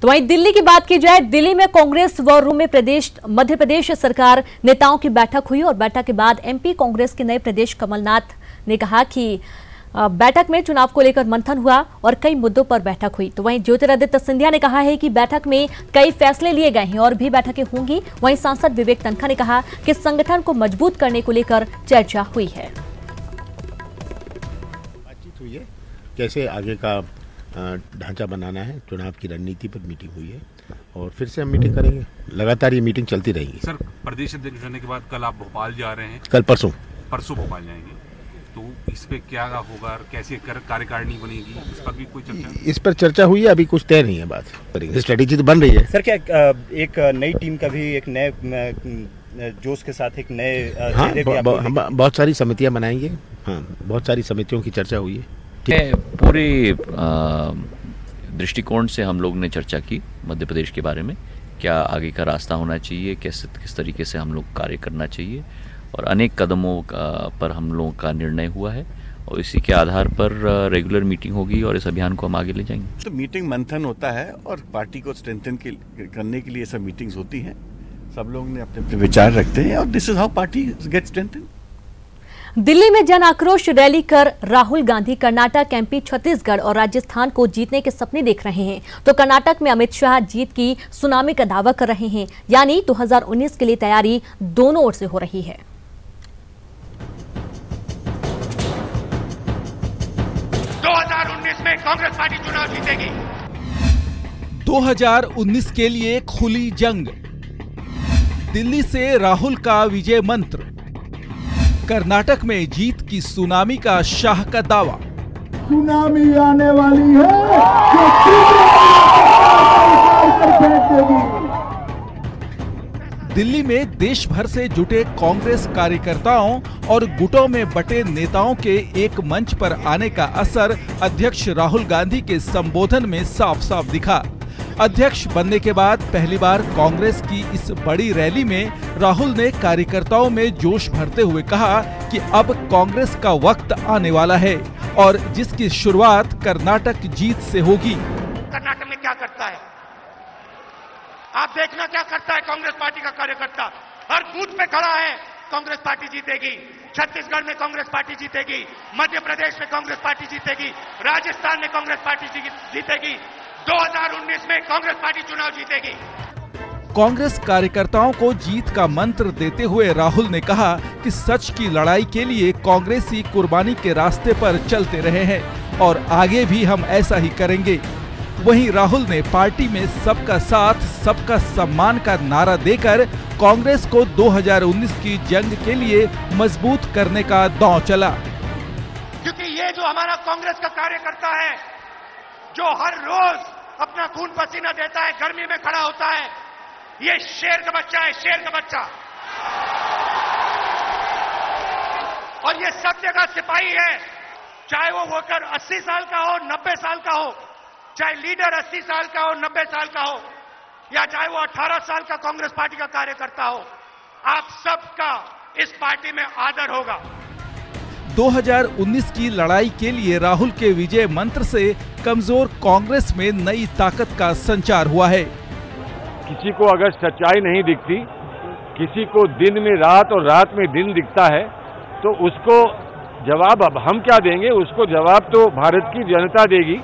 तो वहीं दिल्ली की बात की जाए, दिल्ली में कांग्रेस वॉर रूम में मध्य प्रदेश सरकार नेताओं की बैठक हुई और बैठक के बाद एमपी कांग्रेस के नए प्रदेश कमलनाथ ने कहा कि बैठक में चुनाव को लेकर मंथन हुआ और कई मुद्दों पर बैठक हुई। तो वहीं ज्योतिरादित्य सिंधिया ने कहा है कि बैठक में कई फैसले लिए गए हैं और भी बैठकें होंगी। वहीं सांसद विवेक तन्खा ने कहा कि संगठन को मजबूत करने को लेकर चर्चा हुई है। बातचीत हुई है, कैसे आगे का ढांचा बनाना है, चुनाव की रणनीति पर मीटिंग हुई है और फिर से हम मीटिंग करेंगे। लगातार ये मीटिंग चलती रहेगी। सर, प्रदेश अध्यक्ष होने के बाद कल आप भोपाल जा रहे हैं, कल परसों भोपाल जाएंगे, तो इस पे क्या होगा और कैसे कार्यकारिणी बनेगी, इस पर भी कोई चर्चा? इस पर चर्चा हुई है, अभी कुछ तय नहीं है, बात करेंगे। स्ट्रेटेजी तो बन रही है। सर, क्या एक नई टीम का भी एक नए जोश के साथ एक नए बहुत सारी समितियां बनाएंगे। हाँ, बहुत सारी समितियों की चर्चा हुई है। पूरे दृष्टिकोण से हम लोग ने चर्चा की मध्य प्रदेश के बारे में, क्या आगे का रास्ता होना चाहिए, किस तरीके से हम लोग कार्य करना चाहिए, और अनेक कदमों पर हम लोगों का निर्णय हुआ है और इसी के आधार पर रेगुलर मीटिंग होगी और इस अभियान को हम आगे ले जाएंगे। तो मीटिंग मंथन होता है और पार्टी को स्ट्रेंथन करने के लिए सब मीटिंग्स होती हैं। सब लोग ने अपने अपने विचार रखते हैं और this is how party get strengthen. Delhi में जन आक्रोश रैली कर राहुल गांधी कर्नाटक, एमपी, छत्तीसगढ़ और राजस्थान को जीतने के सपने देख रहे हैं। तो कर्नाटक में अमित शाह जीत की सुनामी का दावा कर रहे हैं, यानी 2019 के लिए तैयारी दोनों ओर से हो रही है। 2019 में कांग्रेस पार्टी चुनाव जीतेगी। 2019 के लिए खुली जंग, दिल्ली से राहुल का विजय मंत्र, कर्नाटक में जीत की सुनामी का शाह का दावा। सुनामी आने वाली है जो दिल्ली में देश भर से जुटे कांग्रेस कार्यकर्ताओं और गुटों में बटे नेताओं के एक मंच पर आने का असर अध्यक्ष राहुल गांधी के संबोधन में साफ साफ दिखा। अध्यक्ष बनने के बाद पहली बार कांग्रेस की इस बड़ी रैली में राहुल ने कार्यकर्ताओं में जोश भरते हुए कहा कि अब कांग्रेस का वक्त आने वाला है और जिसकी शुरुआत कर्नाटक जीत से होगी। कर्नाटक में क्या करता है आप देखना, क्या करता है कांग्रेस पार्टी का कार्यकर्ता। हर बूथ पे खड़ा है, कांग्रेस पार्टी जीतेगी। छत्तीसगढ़ में कांग्रेस पार्टी जीतेगी, मध्य प्रदेश में कांग्रेस पार्टी जीतेगी, राजस्थान में कांग्रेस पार्टी जीतेगी। 2019 में कांग्रेस पार्टी चुनाव जीतेगी। कांग्रेस कार्यकर्ताओं को जीत का मंत्र देते हुए राहुल ने कहा कि सच की लड़ाई के लिए कांग्रेसी कुर्बानी के रास्ते पर चलते रहे हैं और आगे भी हम ऐसा ही करेंगे। वहीं राहुल ने पार्टी में सबका साथ सबका सम्मान का नारा देकर कांग्रेस को 2019 की जंग के लिए मजबूत करने का दांव चला। क्योंकि ये जो हमारा कांग्रेस का कार्यकर्ता है, जो हर रोज अपना खून पसीना देता है, गर्मी में खड़ा होता है, ये शेर का बच्चा है, शेर का बच्चा। और ये सब जगह सिपाही है, चाहे वो वोटर 80 साल का हो, 90 साल का हो, चाहे लीडर 80 साल का हो, 90 साल का हो, या चाहे वो 18 साल का कांग्रेस पार्टी का कार्यकर्ता हो, आप सबका इस पार्टी में आदर होगा। 2019 की लड़ाई के लिए राहुल के विजय मंत्र से कमजोर कांग्रेस में नई ताकत का संचार हुआ है। किसी को अगर सच्चाई नहीं दिखती, किसी को दिन में रात और रात में दिन दिखता है, तो उसको जवाब अब हम क्या देंगे, उसको जवाब तो भारत की जनता देगी।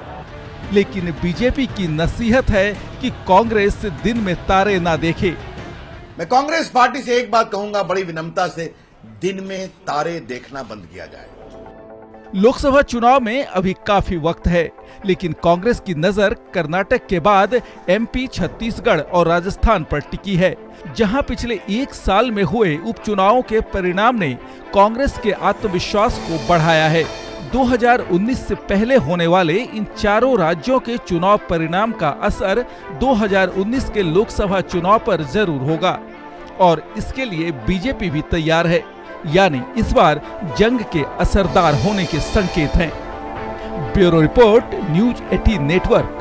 लेकिन बीजेपी की नसीहत है कि कांग्रेस दिन में तारे ना देखे। मैं कांग्रेस पार्टी से एक बात कहूंगा बड़ी विनम्रता से, दिन में तारे देखना बंद किया जाए। लोकसभा चुनाव में अभी काफी वक्त है, लेकिन कांग्रेस की नजर कर्नाटक के बाद एमपी, छत्तीसगढ़ और राजस्थान पर टिकी है, जहां पिछले एक साल में हुए उपचुनावों के परिणाम ने कांग्रेस के आत्मविश्वास को बढ़ाया है। 2019 से पहले होने वाले इन चारों राज्यों के चुनाव परिणाम का असर 2019 के लोकसभा चुनाव पर जरूर होगा और इसके लिए बीजेपी भी तैयार है, यानी इस बार जंग के असरदार होने के संकेत हैं। Bureau report, news 18 network.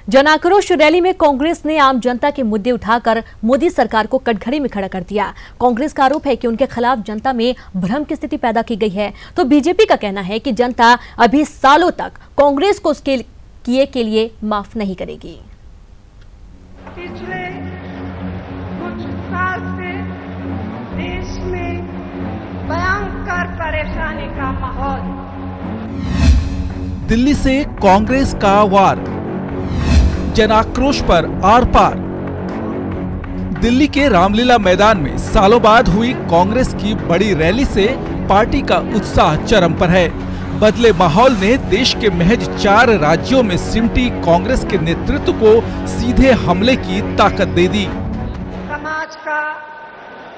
जन आक्रोश रैली में कांग्रेस ने आम जनता के मुद्दे उठाकर मोदी सरकार को कटघरे में खड़ा कर दिया। कांग्रेस का आरोप है कि उनके खिलाफ जनता में भ्रम की स्थिति पैदा की गई है, तो बीजेपी का कहना है कि जनता अभी सालों तक कांग्रेस को उसके किए के लिए माफ नहीं करेगी। पिछले कुछ साल से देश में भयंकर परेशानी का माहौल। दिल्ली से कांग्रेस का वार, जनाक्रोश पर आर पार। दिल्ली के रामलीला मैदान में सालों बाद हुई कांग्रेस की बड़ी रैली से पार्टी का उत्साह चरम पर है। बदले माहौल ने देश के महज 4 राज्यों में सिमटी कांग्रेस के नेतृत्व को सीधे हमले की ताकत दे दी। समाज का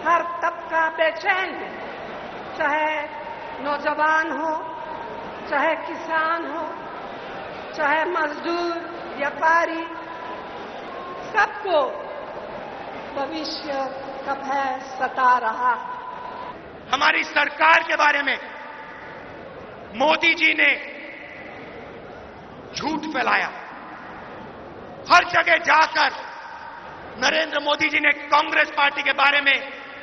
हर तबका बेचैन है, चाहे नौजवान हो, चाहे किसान हो, चाहे मजदूर, व्यापारी, सबको भविष्य का भय सता रहा। हमारी सरकार के बारे में मोदी जी ने झूठ फैलाया। हर जगह जाकर नरेंद्र मोदी जी ने कांग्रेस पार्टी के बारे में,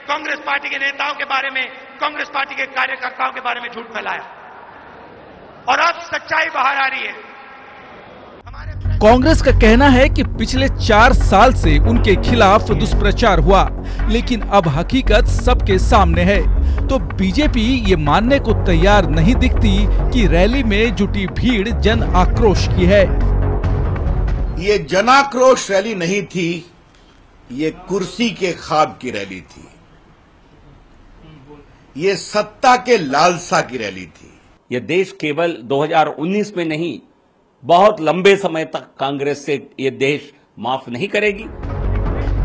कांग्रेस पार्टी के नेताओं के बारे में, कांग्रेस पार्टी के कार्यकर्ताओं के बारे में झूठ फैलाया और अब सच्चाई बाहर आ रही है। कांग्रेस का कहना है कि पिछले 4 साल से उनके खिलाफ दुष्प्रचार हुआ, लेकिन अब हकीकत सबके सामने है। तो बीजेपी ये मानने को तैयार नहीं दिखती कि रैली में जुटी भीड़ जन आक्रोश की है। ये जन आक्रोश रैली नहीं थी, ये कुर्सी के ख्वाब की रैली थी, ये सत्ता के लालसा की रैली थी। ये देश केवल 2019 में नहीं, बहुत लंबे समय तक कांग्रेस से ये देश माफ नहीं करेगी।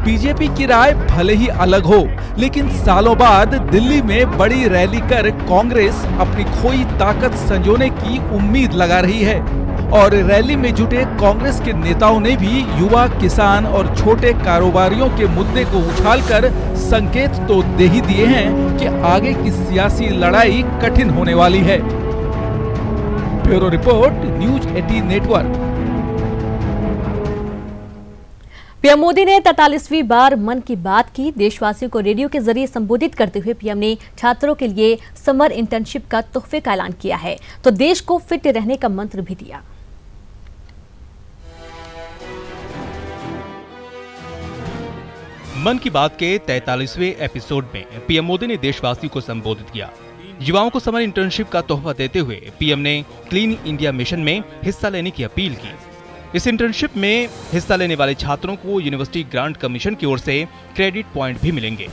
बीजेपी की राय भले ही अलग हो, लेकिन सालों बाद दिल्ली में बड़ी रैली कर कांग्रेस अपनी खोई ताकत संजोने की उम्मीद लगा रही है। और रैली में जुटे कांग्रेस के नेताओं ने भी युवा, किसान और छोटे कारोबारियों के मुद्दे को उछालकर संकेत तो दे ही दिए हैं कि आगे की सियासी लड़ाई कठिन होने वाली है। Bureau report, news 18 network. PM Modi ने 43वीं बार मन की बात की। देशवासियों को रेडियो के जरिए संबोधित करते हुए पीएम ने छात्रों के लिए समर इंटर्नशिप का तोहफे का ऐलान किया है, तो देश को फिट रहने का मंत्र भी दिया। मन की बात के 43वें एपिसोड में पीएम मोदी ने देशवासियों को संबोधित किया। युवाओं को समर इंटर्नशिप का तोहफा देते हुए पीएम ने क्लीन इंडिया मिशन में हिस्सा लेने की अपील की। इस इंटर्नशिप में हिस्सा लेने वाले छात्रों को यूनिवर्सिटी ग्रांट कमीशन की ओर से क्रेडिट पॉइंट भी मिलेंगे।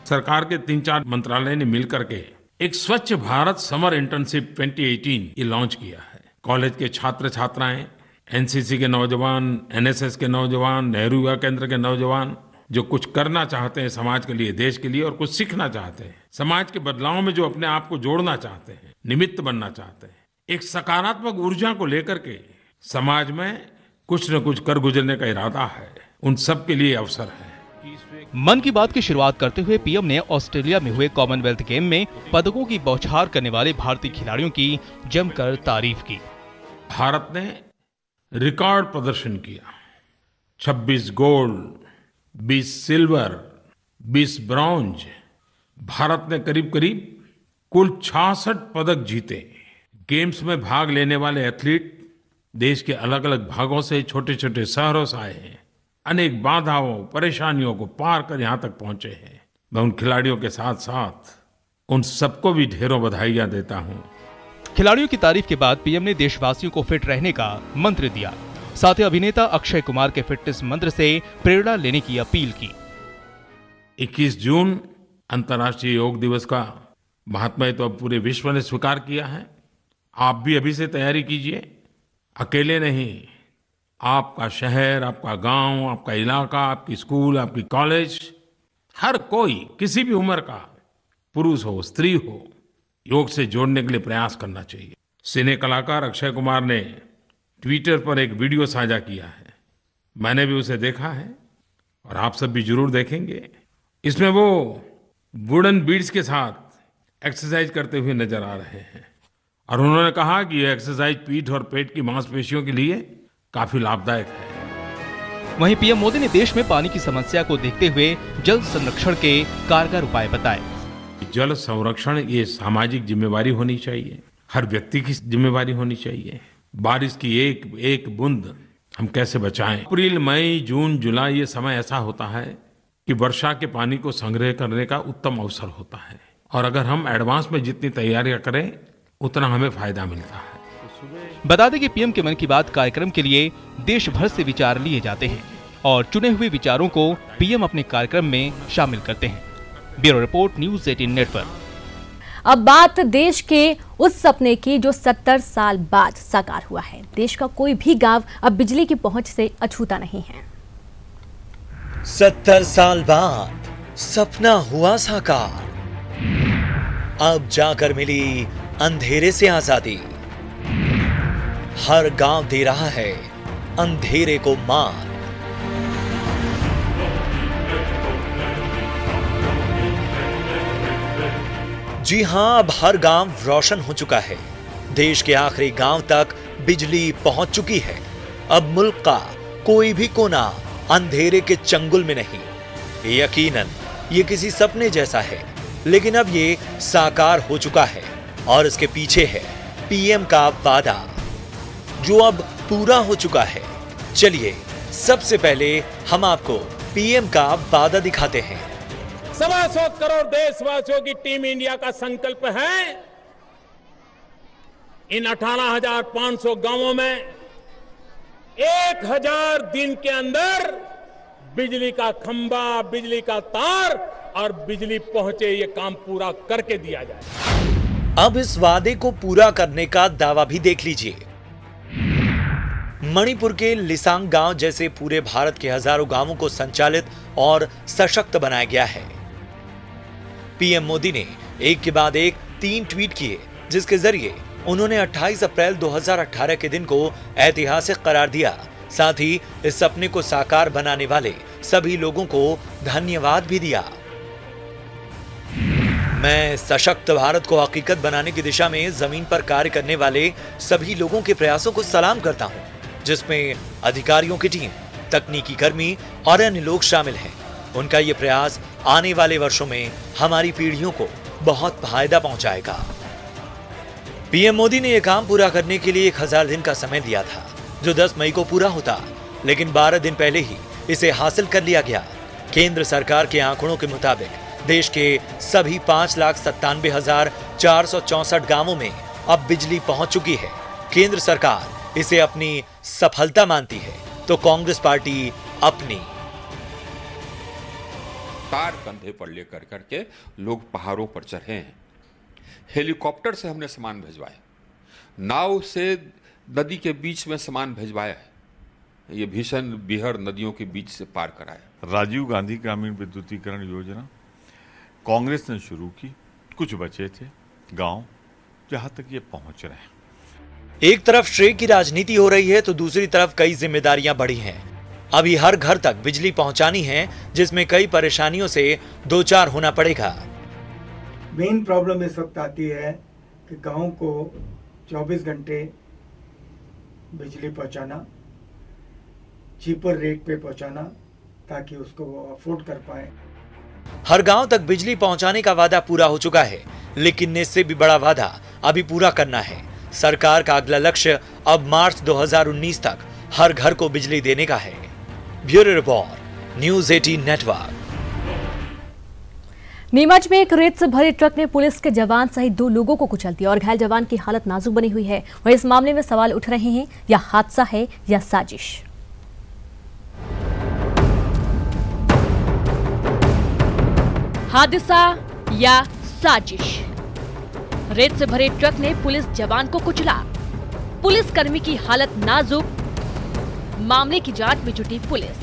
सरकार के 3-4 मंत्रालय ने मिलकर के एक स्वच्छ भारत समर इंटर्नशिप 2018 ये लॉन्च किया है। कॉलेज के छात्र छात्राएं, एनसीसी के नौजवान, एनएसएस के नौजवान, नेहरू युवा केंद्र के नौजवान जो कुछ करना चाहते हैं समाज के लिए, देश के लिए, और कुछ सीखना चाहते हैं, समाज के बदलाव में जो अपने आप को जोड़ना चाहते हैं, निमित्त बनना चाहते हैं, एक सकारात्मक ऊर्जा को लेकर के समाज में कुछ न कुछ कर गुजरने का इरादा है, उन सब के लिए अवसर है। मन की बात की शुरुआत करते हुए पीएम ने ऑस्ट्रेलिया में हुए कॉमनवेल्थ गेम में पदकों की बौछार करने वाले भारतीय खिलाड़ियों की जमकर तारीफ की। भारत ने रिकॉर्ड प्रदर्शन किया। 26 गोल्ड, 20 सिल्वर, 20 ब्रॉन्ज। भारत ने करीब करीब कुल 66 पदक जीते। गेम्स में भाग लेने वाले एथलीट देश के अलग अलग भागों से, छोटे छोटे शहरों से आए हैं। अनेक बाधाओं, परेशानियों को पार कर यहाँ तक पहुंचे हैं। मैं उन खिलाड़ियों के साथ साथ उन सबको भी ढेरों बधाइयां देता हूं। खिलाड़ियों की तारीफ के बाद पीएम ने देशवासियों को फिट रहने का मंत्र दिया। साथ ही अभिनेता अक्षय कुमार के फिटनेस मंत्र से प्रेरणा लेने की अपील की। 21 जून अंतर्राष्ट्रीय योग दिवस का महात्म्य तो अब पूरे विश्व ने स्वीकार किया है। आप भी अभी से तैयारी कीजिए। अकेले नहीं, आपका शहर, आपका गांव, आपका इलाका, आपकी स्कूल, आपकी कॉलेज, हर कोई, किसी भी उम्र का, पुरुष हो, स्त्री हो, योग से जोड़ने के लिए प्रयास करना चाहिए। सिने कलाकार अक्षय कुमार ने ट्विटर पर एक वीडियो साझा किया है। मैंने भी उसे देखा है और आप सब भी जरूर देखेंगे। इसमें वो वुडन बीड्स के साथ एक्सरसाइज करते हुए नजर आ रहे हैं और उन्होंने कहा कि यह एक्सरसाइज पीठ और पेट की मांसपेशियों के लिए काफी लाभदायक है। वहीं पीएम मोदी ने देश में पानी की समस्या को देखते हुए जल संरक्षण के कारगर उपाय बताए। जल संरक्षण ये सामाजिक जिम्मेवारी होनी चाहिए, हर व्यक्ति की जिम्मेवारी होनी चाहिए। बारिश की एक एक बूंद हम कैसे बचाएं। अप्रैल, मई, जून, जुलाई ये समय ऐसा होता है कि वर्षा के पानी को संग्रह करने का उत्तम अवसर होता है और अगर हम एडवांस में जितनी तैयारियां करें उतना हमें फायदा मिलता है। बता दें कि पीएम के मन की बात कार्यक्रम के लिए देश भर से विचार लिए जाते हैं और चुने हुए विचारों को पीएम अपने कार्यक्रम में शामिल करते हैं। Bureau report, news 18 network. अब बात देश के उस सपने की जो 70 साल बाद साकार हुआ है। देश का कोई भी गांव अब बिजली की पहुंच से अछूता नहीं है। 70 साल बाद सपना हुआ साकार, अब जाकर मिली अंधेरे से आजादी। हर गांव दे रहा है अंधेरे को मात। जी हां, अब हर गांव रोशन हो चुका है। देश के आखिरी गांव तक बिजली पहुंच चुकी है। अब मुल्क का कोई भी कोना अंधेरे के चंगुल में नहीं। यकीनन ये किसी सपने जैसा है, लेकिन अब ये साकार हो चुका है और इसके पीछे है पीएम का वादा, जो अब पूरा हो चुका है। चलिए सबसे पहले हम आपको पीएम का वादा दिखाते हैं। 125 करोड़ देशवासियों की टीम इंडिया का संकल्प है इन 18,500 गांवों में 1000 दिन के अंदर बिजली का खंभा, बिजली का तार और बिजली पहुंचे, ये काम पूरा करके दिया जाए। अब इस वादे को पूरा करने का दावा भी देख लीजिए। मणिपुर के लिसांग गांव जैसे पूरे भारत के हजारों गांवों को संचालित और सशक्त बनाया गया है। पीएम मोदी ने एक के बाद एक 3 ट्वीट किए, जिसके जरिए उन्होंने 28 अप्रैल 2018 के दिन को ऐतिहासिक करार दिया। साथ ही इस सपने को साकार बनाने वाले सभी लोगों को धन्यवाद भी दिया। मैं सशक्त भारत को हकीकत बनाने की दिशा में जमीन पर कार्य करने वाले सभी लोगों के प्रयासों को सलाम करता हूं, जिसमें अधिकारियों की टीम, तकनीकी कर्मी और अन्य लोग शामिल हैं। उनका ये प्रयास आने वाले वर्षों में हमारी पीढ़ियों को बहुत फायदा पहुंचाएगा। पीएम मोदी ने यह काम पूरा करने के लिए 1000 दिन का समय दिया था, जो 10 मई को पूरा होता, लेकिन 12 दिन पहले ही इसे हासिल कर लिया गया। केंद्र सरकार के आंकड़ों के मुताबिक देश के सभी 5,97,464 गांवों में अब बिजली पहुंच चुकी है। केंद्र सरकार इसे अपनी सफलता मानती है, तो कांग्रेस पार्टी अपनी। तार कंधे पर लेकर करके लोग पहाड़ों पर चढ़े हैं। हेलीकॉप्टर से हमने सामान भिजवाया, नाव से नदी के बीच में सामान भिजवाया है। ये भीषण बिहर नदियों के बीच से पार कराया। राजीव गांधी ग्रामीण विद्युतीकरण योजना कांग्रेस ने शुरू की, कुछ बचे थे गांव जहां तक ये पहुंच रहे हैं। एक तरफ श्रेय की राजनीति हो रही है, तो दूसरी तरफ कई जिम्मेदारियां बढ़ी हैं। अभी हर घर तक बिजली पहुंचानी है, जिसमें कई परेशानियों से दो चार होना पड़ेगा। मेन प्रॉब्लम इस वक्त आती है कि गांव को 24 घंटे बिजली पहुंचाना, चीपर रेट पे पहुंचाना, ताकि उसको वो अफोर्ड कर पाए। हर गांव तक बिजली पहुंचाने का वादा पूरा हो चुका है, लेकिन इससे भी बड़ा वादा अभी पूरा करना है। सरकार का अगला लक्ष्य अब मार्च 2019 तक हर घर को बिजली देने का है। Bureau report, news 18 network. Neemuch में एक रेत से भरे ट्रक ने पुलिस के जवान सहित 2 लोगों को कुचल दिया और घायल जवान की हालत नाजुक बनी हुई है। वहीं इस मामले में सवाल उठ रहे हैं, यह हादसा है या साजिश। हादसा या साजिश। रेत से भरे ट्रक ने पुलिस जवान को कुचला, पुलिस कर्मी की हालत नाजुक, मामले की जांच में जुटी पुलिस।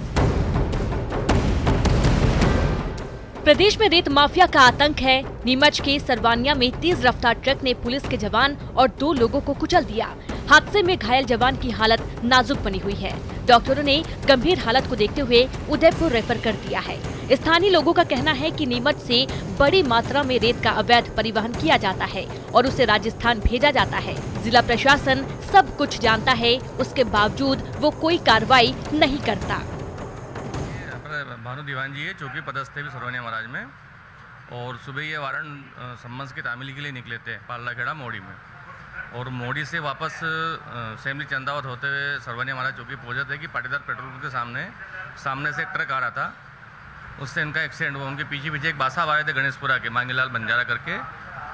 प्रदेश में रेत माफिया का आतंक है। नीमच के सरवानिया में तेज रफ्तार ट्रक ने पुलिस के जवान और 2 लोगों को कुचल दिया। हादसे में घायल जवान की हालत नाजुक बनी हुई है। डॉक्टरों ने गंभीर हालत को देखते हुए उदयपुर रेफर कर दिया है। स्थानीय लोगों का कहना है कि नीमच से बड़ी मात्रा में रेत का अवैध परिवहन किया जाता है और उसे राजस्थान भेजा जाता है। जिला प्रशासन सब कुछ जानता है, उसके बावजूद वो कोई कार्रवाई नहीं करता। भानु दीवान जी है, चौकी पदस्थ है सरवानिया महाराज में, और सुबह ये वारंट सम्मन्स की तामील के लिए निकले थे पाल्ला खेड़ा मोड़ी में, और मोड़ी से वापस सेमली चंदावत होते हुए सरवनिया महाराज चौकी पहुंचे थे कि पाटीदार पेट्रोल पंप के सामने से एक ट्रक आ रहा था, उससे इनका एक्सीडेंट हुआ। उनके पीछे एक बासा आए थे गणेशपुरा के मांगीलाल बंजारा करके,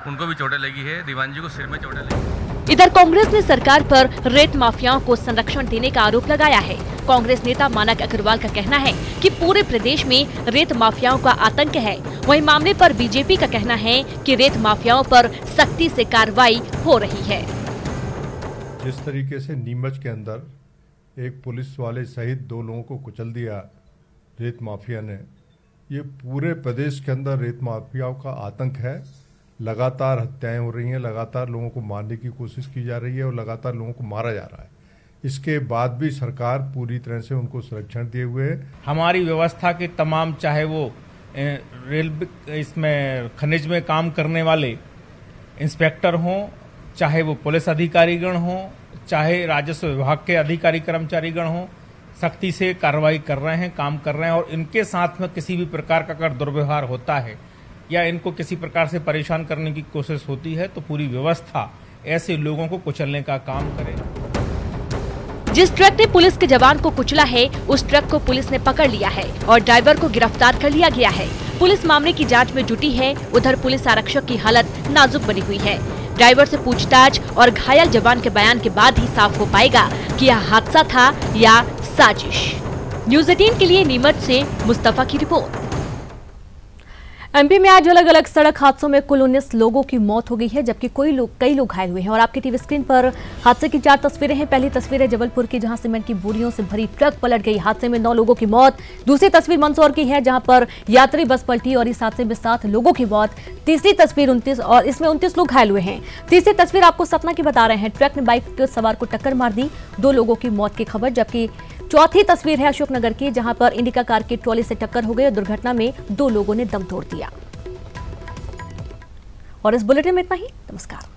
उनको भी चोटें लगी है। दीवान जी को सिर में चोटें लगी। इधर कांग्रेस ने सरकार पर रेत माफियाओं को संरक्षण देने का आरोप लगाया है। कांग्रेस नेता मानक अग्रवाल का कहना है कि पूरे प्रदेश में रेत माफियाओं का आतंक है। वहीं मामले पर बीजेपी का कहना है कि रेत माफियाओं पर सख्ती से कार्रवाई हो रही है। जिस तरीके से नीमच के अंदर एक पुलिस वाले सहित 2 लोगों को कुचल दिया रेत माफिया ने, ये पूरे प्रदेश के अंदर रेत माफियाओं का आतंक है। लगातार हत्याएं हो रही हैं, लगातार लोगों को मारने की कोशिश की जा रही है और लगातार लोगों को मारा जा रहा है। इसके बाद भी सरकार पूरी तरह से उनको संरक्षण दिए हुए है। हमारी व्यवस्था के तमाम, चाहे वो इसमें खनिज में काम करने वाले इंस्पेक्टर हों, चाहे वो पुलिस अधिकारीगण हों, चाहे राजस्व विभाग के अधिकारी कर्मचारीगण हों, सख्ती से कार्रवाई कर रहे हैं, काम कर रहे हैं। और इनके साथ में किसी भी प्रकार का अगर दुर्व्यवहार होता है या इनको किसी प्रकार से परेशान करने की कोशिश होती है तो पूरी व्यवस्था ऐसे लोगों को कुचलने का काम करे। जिस ट्रक ने पुलिस के जवान को कुचला है, उस ट्रक को पुलिस ने पकड़ लिया है और ड्राइवर को गिरफ्तार कर लिया गया है। पुलिस मामले की जांच में जुटी है। उधर पुलिस आरक्षक की हालत नाजुक बनी हुई है। ड्राइवर से पूछताछ और घायल जवान के बयान के बाद ही साफ हो पाएगा कि यह हादसा था या साजिश। न्यूज़ 18 के लिए नीमच से मुस्तफा की रिपोर्ट। एमपी में आज अलग अलग सड़क हादसों में कुल 19 लोगों की मौत हो गई है, जबकि कई लोग घायल हुए हैं। और आपकी टीवी स्क्रीन पर हादसे की 4 तस्वीरें हैं। पहली तस्वीर है जबलपुर की, जहां सीमेंट की बोरियों से भरी ट्रक पलट गई। हादसे में 9 लोगों की मौत। दूसरी तस्वीर मंदसौर की है, जहां पर यात्री बस पलटी और इस हादसे में 7 लोगों की मौत। तीसरी तस्वीर 29 और इसमें 29 लोग घायल हुए हैं। तीसरी तस्वीर आपको सतना की बता रहे हैं। ट्रक ने बाइक के सवार को टक्कर मार दी, 2 लोगों की मौत की खबर। जबकि चौथी तस्वीर है अशोकनगर की, जहां पर इंडिका कार की ट्रॉली से टक्कर हो गई और दुर्घटना में 2 लोगों ने दम तोड़ दिया। और इस बुलेटिन में इतना ही। नमस्कार।